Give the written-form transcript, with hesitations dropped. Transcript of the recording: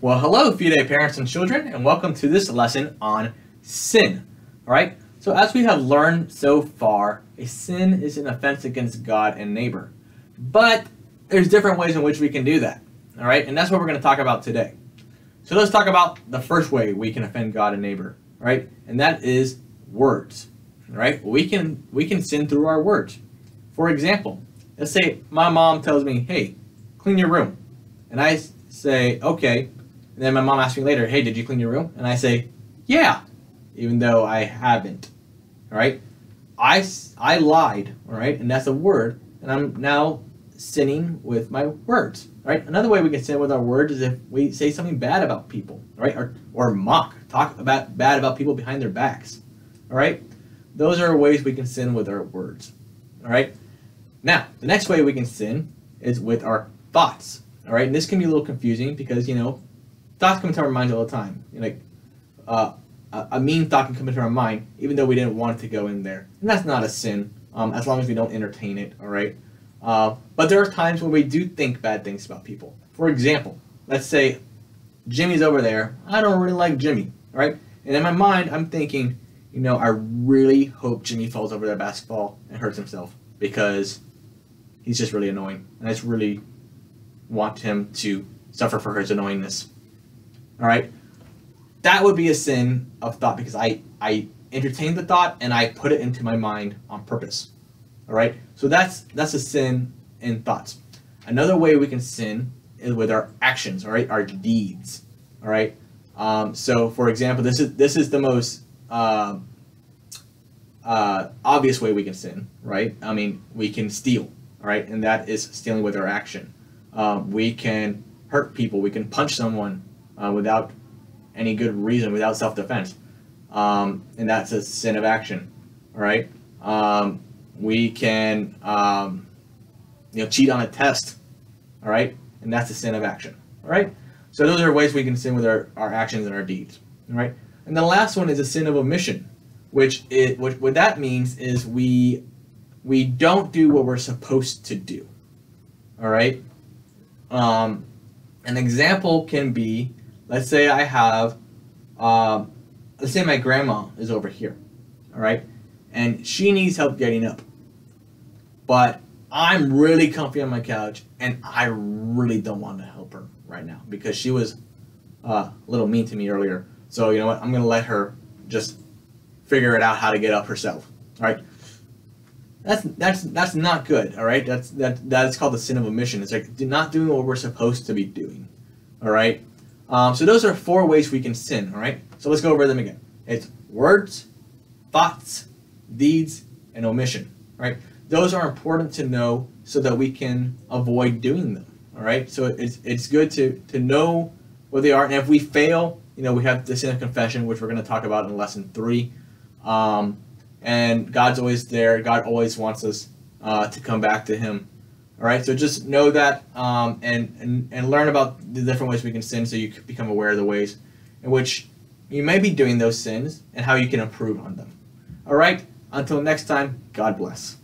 Well, hello, FIDE parents and children, and welcome to this lesson on sin. All right. So as we have learned so far, a sin is an offense against God and neighbor. But there's different ways in which we can do that. All right. And that's what we're going to talk about today. So let's talk about the first way we can offend God and neighbor. All right. And that is words. All right. We can sin through our words. For example, let's say my mom tells me, "Hey, clean your room," and I say, "Okay." And then my mom asks me later, "Hey, did you clean your room?" And I say, "Yeah," even though I haven't. All right? I lied, all right? And that's a word, and I'm now sinning with my words. All right? Another way we can sin with our words is if we say something bad about people, all right? Or talk bad about people behind their backs. All right? Those are ways we can sin with our words. All right? Now, the next way we can sin is with our thoughts. All right? And this can be a little confusing because, thoughts come into our minds all the time. A mean thought can come into our mind, even though we didn't want it to go in there. And that's not a sin, as long as we don't entertain it, all right? But there are times when we do think bad things about people. For example, let's say Jimmy's over there. I don't really like Jimmy, all right? And in my mind, I'm thinking, I really hope Jimmy falls over that basketball and hurts himself because he's just really annoying. And I just really want him to suffer for his annoyingness. All right, that would be a sin of thought because I entertained the thought and I put it into my mind on purpose. All right, so that's a sin in thoughts. Another way we can sin is with our actions. All right, our deeds. All right, so for example, this is the most obvious way we can sin. Right, I mean we can steal. All right, and that is stealing with our action. We can hurt people. We can punch someone without any good reason, without self-defense, and that's a sin of action. All right, we can cheat on a test. All right, and that's a sin of action. All right, so those are ways we can sin with our actions and our deeds. All right, and the last one is a sin of omission, which what that means is we don't do what we're supposed to do. All right, an example can be, let's say I have, let's say my grandma is over here, all right, and she needs help getting up, but I'm really comfy on my couch, and I really don't want to help her right now because she was a little mean to me earlier. So you know what? I'm gonna let her just figure it out how to get up herself. All right. That's not good. All right. That's called the sin of omission. It's like not doing what we're supposed to be doing. All right. So those are 4 ways we can sin, all right? So let's go over them again. It's words, thoughts, deeds, and omission, all right? Those are important to know so that we can avoid doing them, all right? So it's good to know what they are, and if we fail, we have the sin of confession, which we're going to talk about in lesson 3. And God's always there. God always wants us to come back to Him. All right, so just know that and learn about the different ways we can sin so you can become aware of the ways in which you may be doing those sins and how you can improve on them. All right, until next time, God bless.